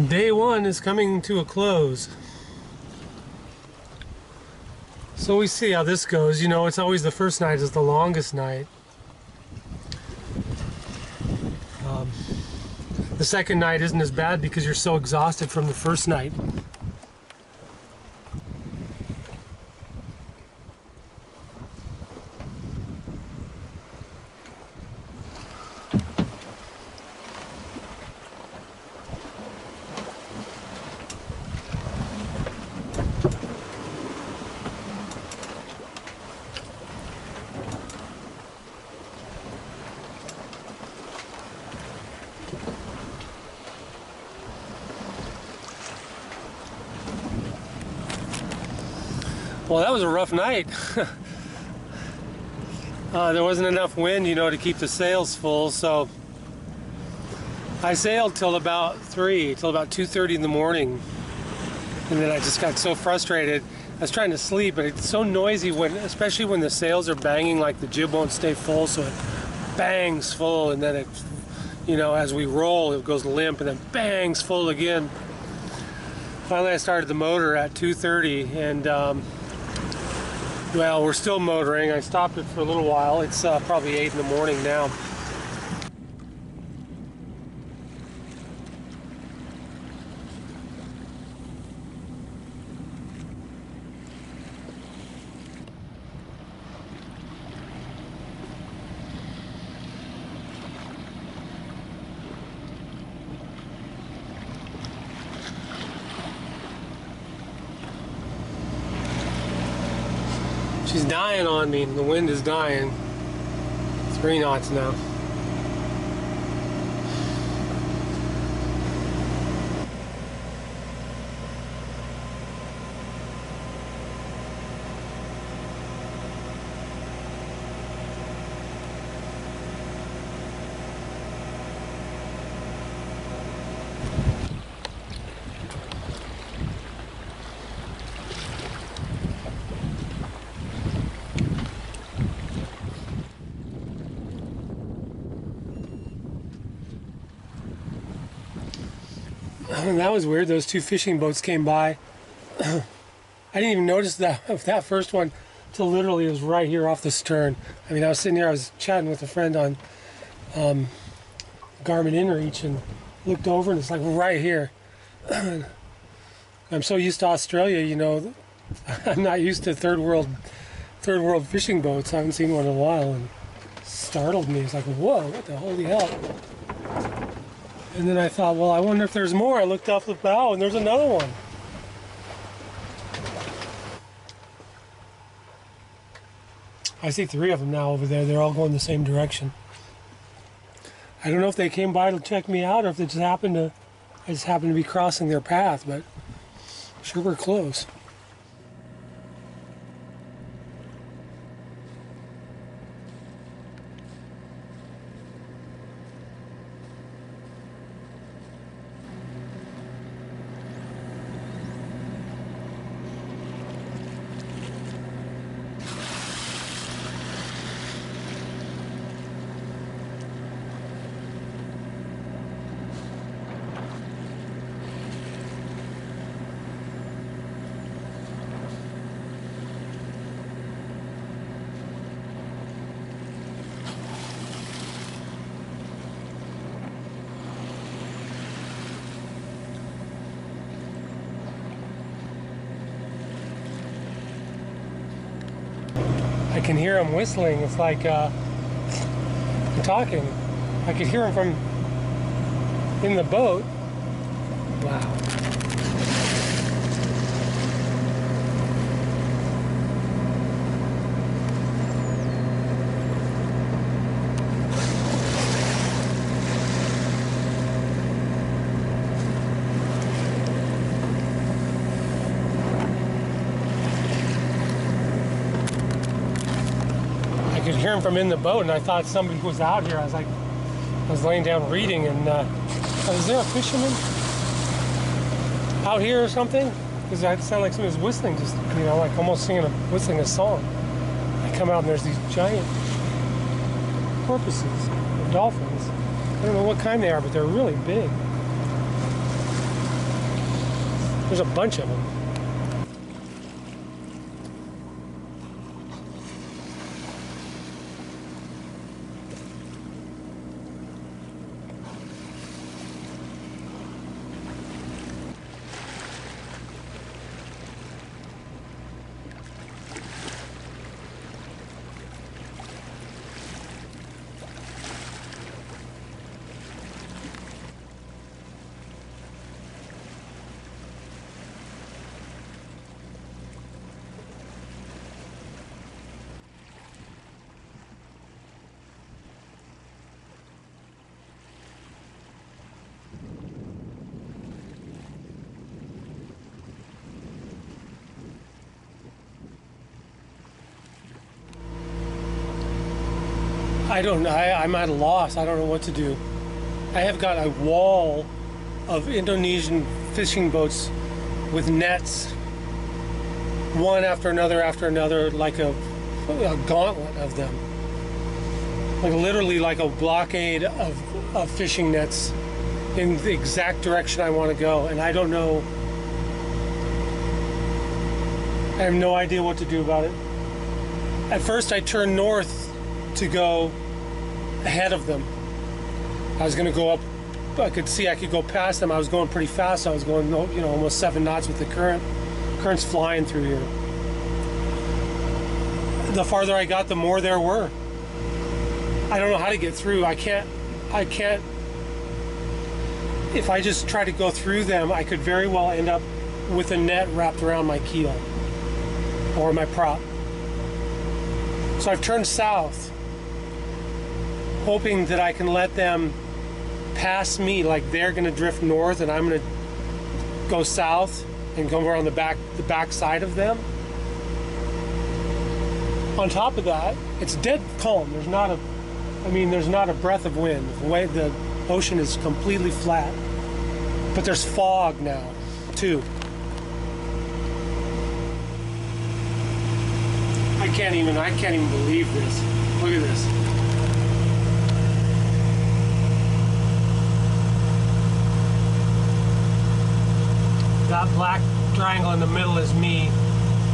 Day one is coming to a close. So we see how this goes. You know, it's always the first night is the longest night. The second night isn't as bad because you're so exhausted from the first night. Well, that was a rough night. There wasn't enough wind, you know, to keep the sails full, so I sailed till about 2:30 in the morning, and then I just got so frustrated. I was trying to sleep, but it's so noisy especially when the sails are banging, like the jib won't stay full, so it bangs full, and then it, you know, as we roll, it goes limp, and then bangs full again. Finally, I started the motor at 2:30, and well, we're still motoring. I stopped it for a little while. It's probably 8 in the morning now. She's dying on me. The wind is dying. 3 knots now. That was weird. Those 2 fishing boats came by. I didn't even notice that first one till literally it was right here off the stern. I mean, I was sitting here, I was chatting with a friend on Garmin InReach, and looked over and it's like right here. I'm so used to Australia, you know, I'm not used to third world fishing boats. I haven't seen one in a while, and it startled me. It's like, whoa, what the holy hell? And then I thought, well, I wonder if there's more. I looked off the bow, and there's another one. I see 3 of them now over there. They're all going the same direction. I don't know if they came by to check me out, or if they just I just happened to be crossing their path, but sure we're close. I can hear him whistling. It's like I'm talking. I could hear him from in the boat. Wow. I could hear him from in the boat, and I thought somebody was out here. I was laying down reading, and is there a fisherman out here or something? Because it sounded like somebody was whistling, just, you know, like almost whistling a song. I come out and there's these giant porpoises, or dolphins. I don't know what kind they are, but they're really big. There's a bunch of them. I'm at a loss. I don't know what to do. I have got a wall of Indonesian fishing boats with nets, one after another, like a gauntlet of them. Like literally like a blockade of fishing nets in the exact direction I want to go. And I don't know, I have no idea what to do about it. At first I turned north to go ahead of them. I was going to go up, I could see I could go past them. I was going pretty fast. I was going, you know, almost 7 knots with the current. Current's flying through here. The farther I got, the more there were. I don't know how to get through. I can't, if I just try to go through them, I could very well end up with a net wrapped around my keel or my prop. So I've turned south, hoping that I can let them pass me, like they're going to drift north and I'm going to go south and go around the back side of them. On top of that, it's dead calm. There's not a breath of wind. The ocean is completely flat. But there's fog now, too. I can't even believe this. Look at this. That black triangle in the middle is me.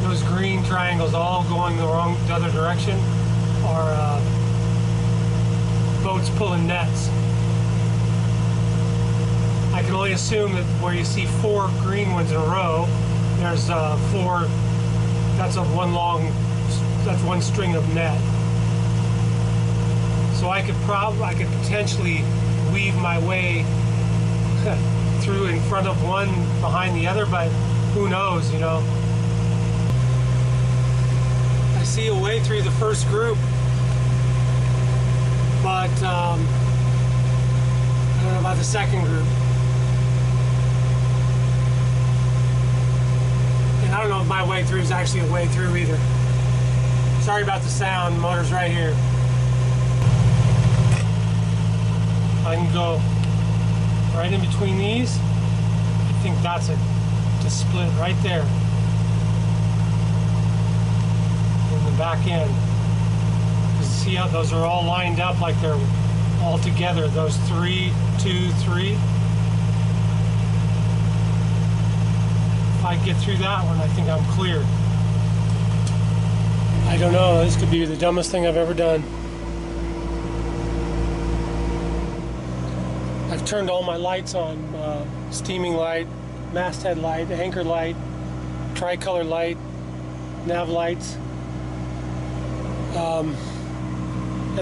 Those green triangles all going the other direction are boats pulling nets. I can only assume that where you see 4 green ones in a row, there's 4. That's one string of net. So I could potentially weave my way through in front of one, behind the other, but who knows, you know. I see a way through the first group, but I don't know about the second group. And I don't know if my way through is actually a way through either. Sorry about the sound, the motor's right here. I can go right in between these. I think that's a split right there in the back end. You see how those are all lined up like they're all together. Those 3, 2, 3. If I get through that one, I think I'm clear. I don't know. This could be the dumbest thing I've ever done. I've turned all my lights on, steaming light, masthead light, anchor light, tricolor light, nav lights, and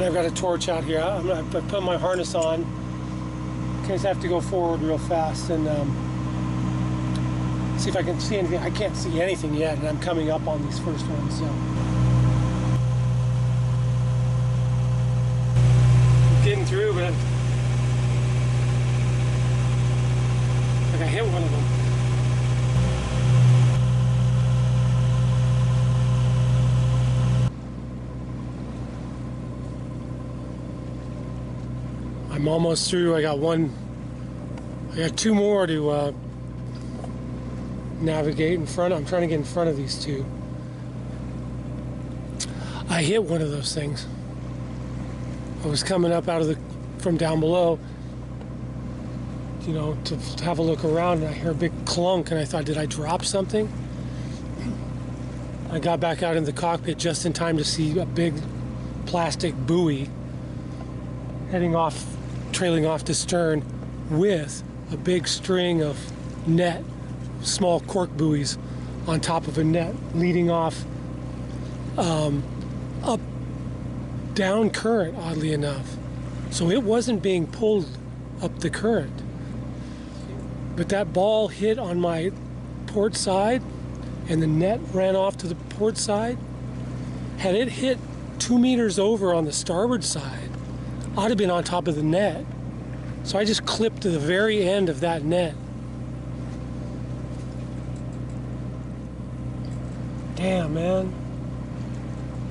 I've got a torch out here. I put my harness on in case I have to go forward real fast and see if I can see anything. I can't see anything yet, and I'm coming up on these first ones. So I'm getting through, but I hit one of them. I'm almost through. I got 2 more to navigate in front. I'm trying to get in front of these 2. I hit one of those things. I was coming up from down below. you know, to have a look around, and I hear a big clunk, and I thought, did I drop something? I got back out in the cockpit just in time to see a big plastic buoy heading off, trailing off to stern with a big string of net, small cork buoys on top of a net leading off up down current, oddly enough. So it wasn't being pulled up the current. But that ball hit on my port side and the net ran off to the port side. Had it hit 2 meters over on the starboard side, I'd have been on top of the net. So I just clipped to the very end of that net. Damn, man.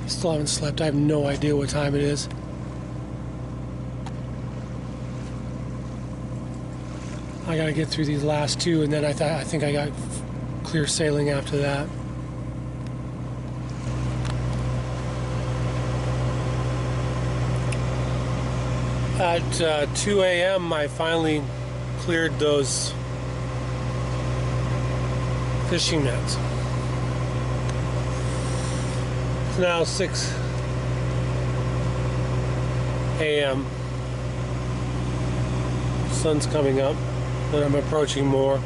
I still haven't slept. I have no idea what time it is. I gotta get through these last two, and then I think I got clear sailing after that. At 2 a.m. I finally cleared those fishing nets. It's now 6 a.m. Sun's coming up, and I'm approaching more.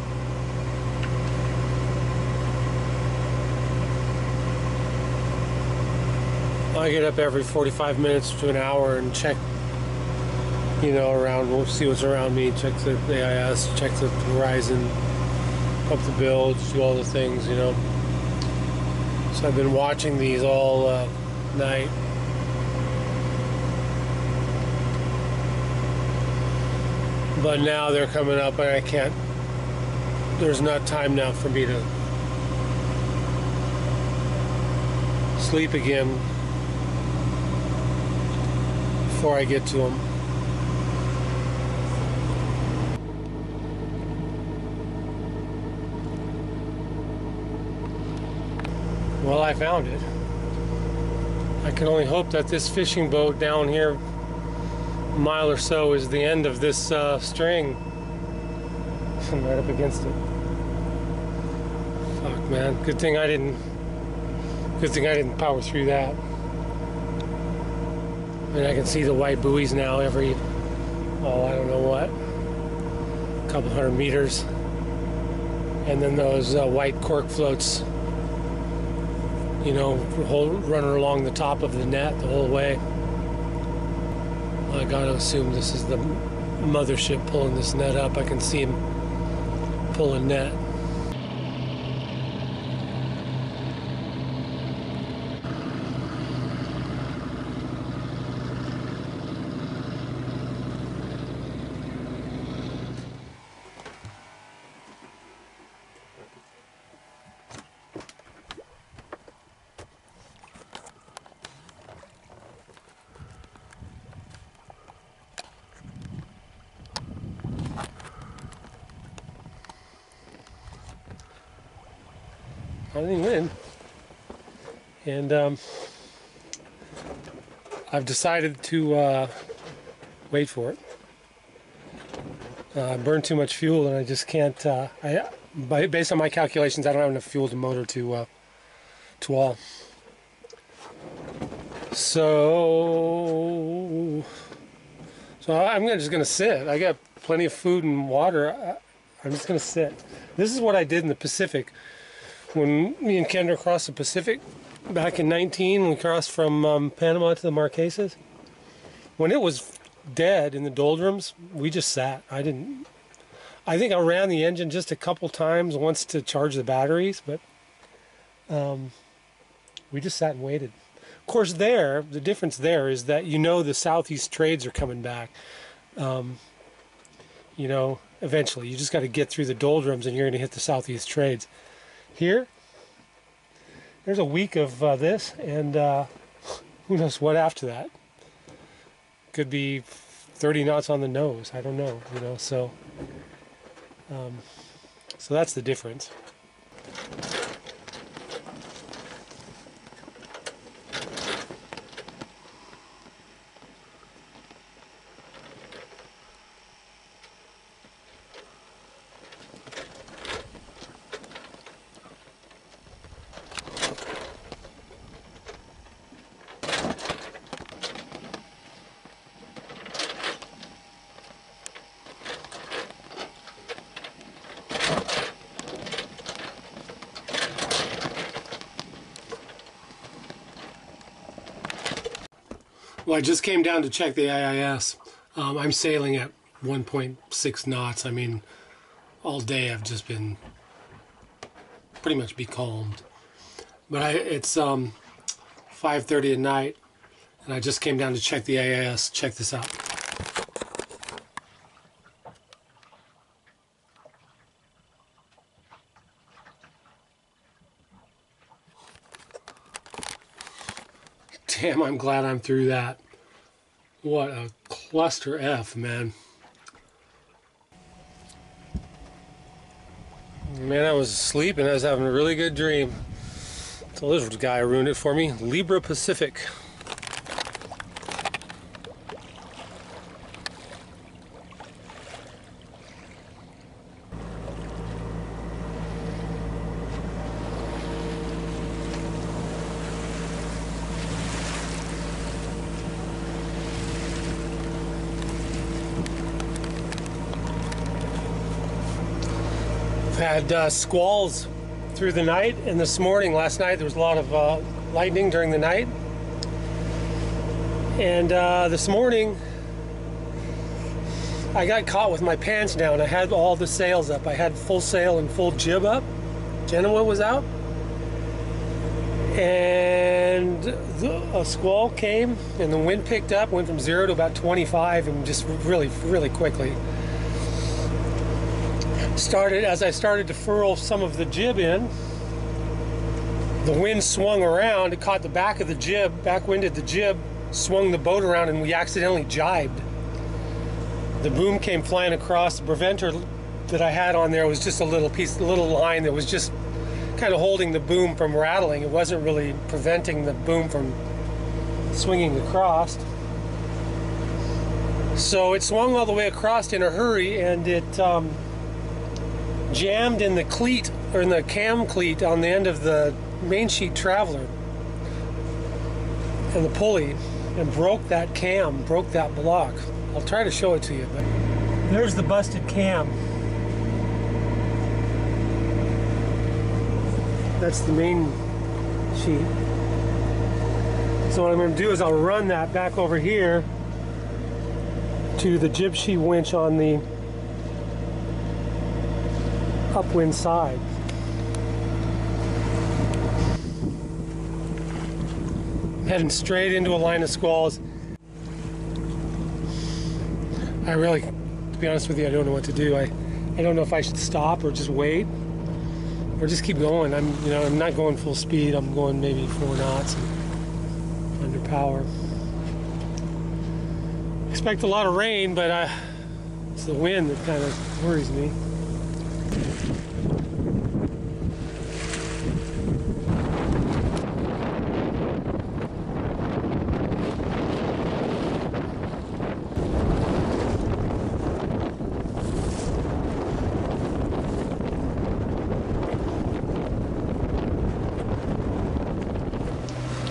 I get up every 45 minutes to an hour and check, you know, around, we'll see what's around me, check the AIS, check the horizon, up the bilge, do all the things, you know. So I've been watching these all night. But now they're coming up and I can't, there's not time now for me to sleep again before I get to them. Well, I found it. I can only hope that this fishing boat down here, a mile or so, is the end of this string. I'm right up against it. Fuck, man. Good thing I didn't power through that. And I can see the white buoys now every, oh, I don't know what, couple hundred meters. And then those white cork floats, you know, running along the top of the net the whole way. I gotta assume this is the mothership pulling this net up. I can see him pulling net. I didn't win, and I've decided to wait for it. I burned too much fuel, and I just can't. Based on my calculations, I don't have enough fuel to motor to Tual. So I'm just gonna sit. I got plenty of food and water. I'm just gonna sit. This is what I did in the Pacific. When me and Kendra crossed the Pacific back in 19, we crossed from Panama to the Marquesas. When it was dead in the doldrums, we just sat. I think I ran the engine just a couple times, once to charge the batteries, but we just sat and waited. Of course, the difference there is that, you know, the southeast trades are coming back. You know, eventually. You just got to get through the doldrums and you're going to hit the southeast trades. Here, there's a week of this, and who knows what after that. Could be 30 knots on the nose. I don't know, you know. So that's the difference. Well, I just came down to check the AIS. I'm sailing at 1.6 knots. I mean, all day I've just been pretty much becalmed. But it's 5:30 at night, and I just came down to check the AIS. Check this out. Damn, I'm glad I'm through that. What a cluster F, man. Man, I was asleep and I was having a really good dream. So this guy ruined it for me. Libra Pacific. Had squalls through the night, and this morning, last night, there was a lot of lightning during the night. And this morning, I got caught with my pants down. I had all the sails up. I had full sail and full jib up. Genoa was out. And a squall came, and the wind picked up, went from 0 to about 25, and just really, really quickly. As I started to furl some of the jib in, the wind swung around, it caught the back of the jib, backwinded the jib, swung the boat around, and we accidentally jibed. The boom came flying across. The preventer that I had on there was just a little line that was just kind of holding the boom from rattling. It wasn't really preventing the boom from swinging across. So it swung all the way across in a hurry, and it jammed in the cleat, or in the cam cleat on the end of the main sheet traveler and the pulley, and broke that cam, broke that block. I'll try to show it to you, but there's the busted cam. That's the main sheet. So what I'm going to do is I'll run that back over here to the jib sheet winch on the upwind side. I'm heading straight into a line of squalls. I really, to be honest with you, I don't know what to do. I don't know if I should stop or just wait or just keep going. I'm not going full speed. I'm going maybe 4 knots and under power. Expect a lot of rain, but it's the wind that kind of worries me.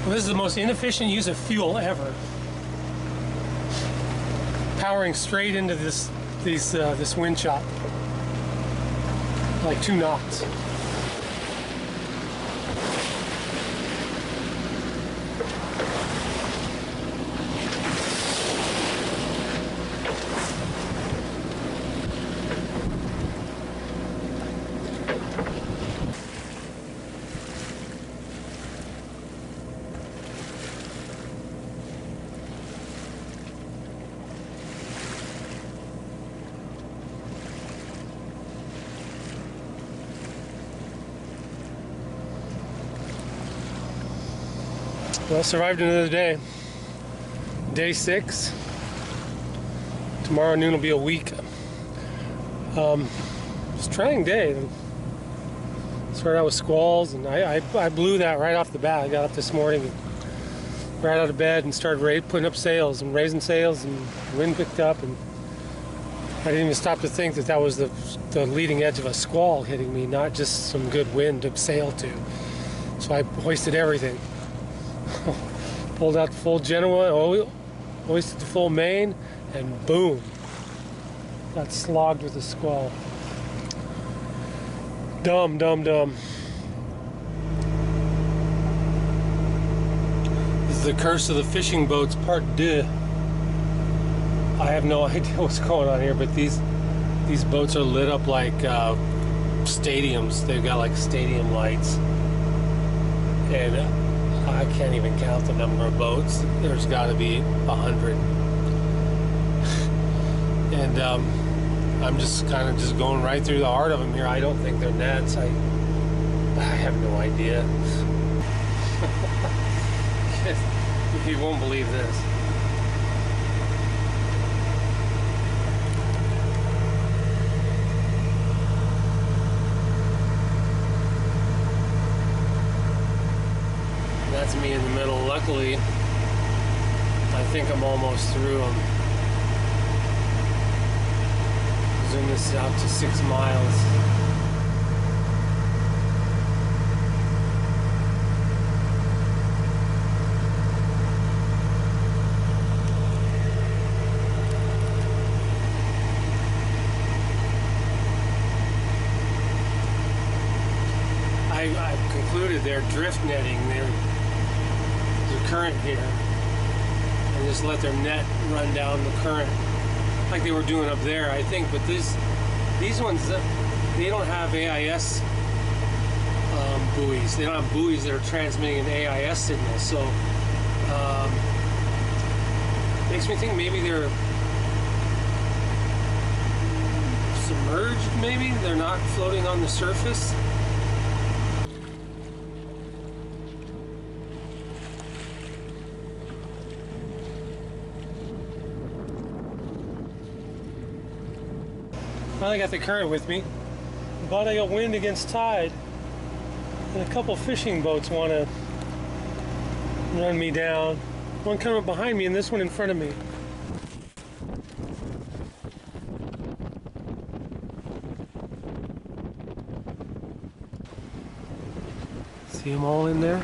Well, this is the most inefficient use of fuel ever. Powering straight into this wind chop, like 2 knots. Well, survived another day. Day 6. Tomorrow noon will be a week. It's a trying day. Started out with squalls, and I blew that right off the bat. I got up this morning, and right out of bed, and started putting up sails and raising sails, and the wind picked up, and I didn't even stop to think that was the leading edge of a squall hitting me, not just some good wind to sail to. So I hoisted everything. Pulled out the full Genoa, hoisted the full main, and boom, got slogged with a squall. Dumb. This is The curse of the fishing boats, part 2. I have no idea what's going on here, but these boats are lit up like stadiums. They've got like stadium lights, and I can't even count the number of boats. There's got to be 100, and I'm just kind of just going right through the heart of them here. I don't think they're nets. I have no idea. You won't believe this. That's me in the middle. Luckily, I think I'm almost through them. Zoom this out to 6 miles. I've concluded they're drift netting. There's a current here, and just let their net run down the current like they were doing up there, I think. But these ones, they don't have AIS buoys. They don't have buoys that are transmitting an AIS signal. So makes me think maybe they're submerged. Maybe they're not floating on the surface. Finally got the current with me, but I got wind against tide, and a couple fishing boats want to run me down. One coming up behind me and this one in front of me. See them all in there?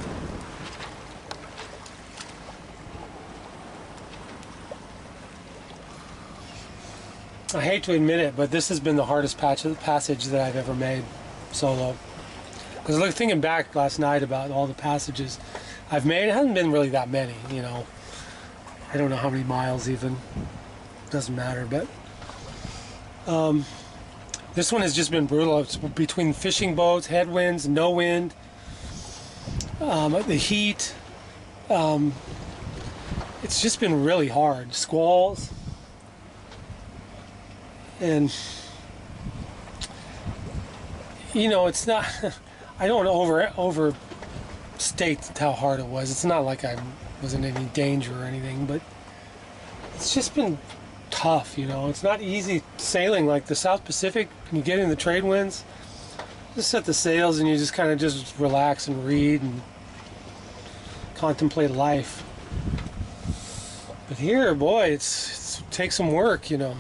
I hate to admit it, but this has been the hardest passage that I've ever made solo. Because thinking back last night about all the passages I've made, it hasn't been really that many, you know. I don't know how many miles even. Doesn't matter, but this one has just been brutal. It's between fishing boats, headwinds, no wind, the heat. It's just been really hard. Squalls. And you know, it's not, I don't overstate how hard it was. It's not like I was in any danger or anything, but it's just been tough, you know. It's not easy sailing like the South Pacific. When you get in the trade winds, just set the sails and you just kind of just relax and read and contemplate life. But here, boy, it takes some work, you know.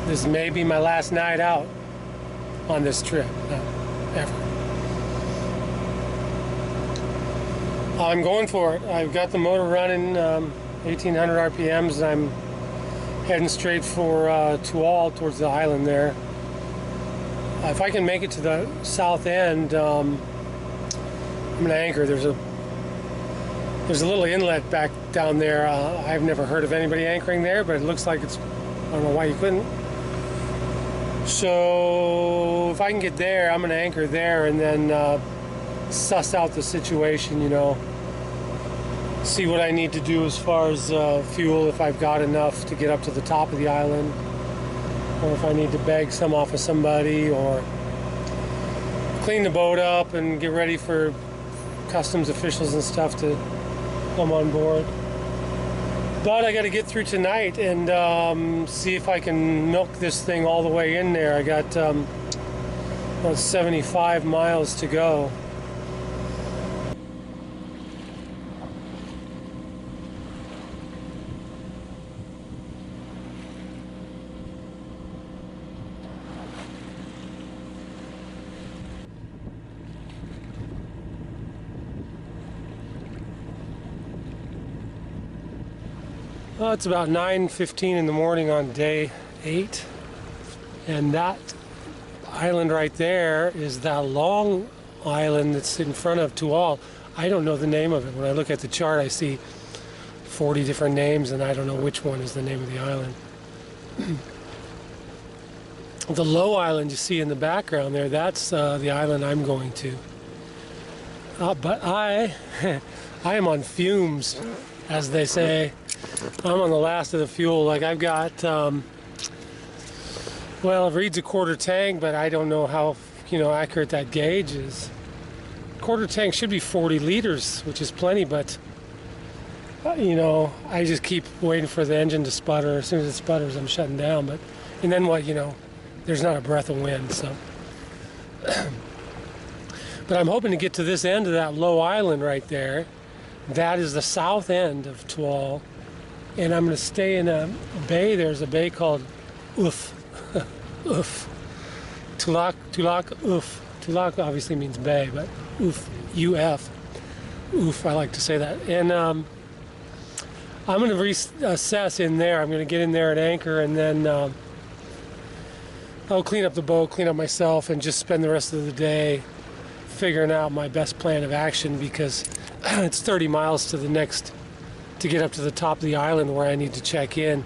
This may be my last night out on this trip, ever. I'm going for it. I've got the motor running 1800 RPMs, and I'm heading straight for Tual, towards the island there. If I can make it to the south end, I'm going to anchor. There's a little inlet back down there. I've never heard of anybody anchoring there, but it looks like it's, I don't know why you couldn't. So if I can get there, I'm going to anchor there and then suss out the situation, you know. See what I need to do as far as fuel, if I've got enough to get up to the top of the island, or if I need to beg some off of somebody, or clean the boat up and get ready for customs officials and stuff to come on board. But I got to get through tonight and see if I can milk this thing all the way in there. I got about 75 miles to go. Well, it's about 9:15 in the morning on day 8, and that island right there is that long island that's in front of Tual. I don't know the name of it. When I look at the chart, I see 40 different names, and I don't know which one is the name of the island. The low island you see in the background there, that's the island I'm going to. But I am on fumes, as they say. I'm on the last of the fuel. Like I've got, well, it reads a quarter tank, but I don't know how, accurate that gauge is. Quarter tank should be 40 liters, which is plenty, but, I just keep waiting for the engine to sputter. As soon as it sputters, I'm shutting down. And then what, there's not a breath of wind, so. But I'm hoping to get to this end of that low island right there. That is the south end of Tual. And I'm going to stay in a bay. There's a bay called Uf. Uf. Tulak, Uf. Tulak obviously means bay, but Uf, U-F. Uf, I like to say that. And I'm going to reassess in there. I'm going to get in there at anchor, and then I'll clean up the boat, clean up myself, and just spend the rest of the day figuring out my best plan of action, because it's 30 miles to get up to the top of the island where I need to check in.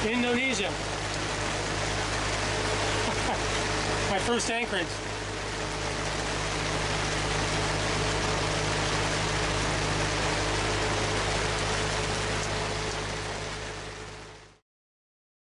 Indonesia. My first anchorage.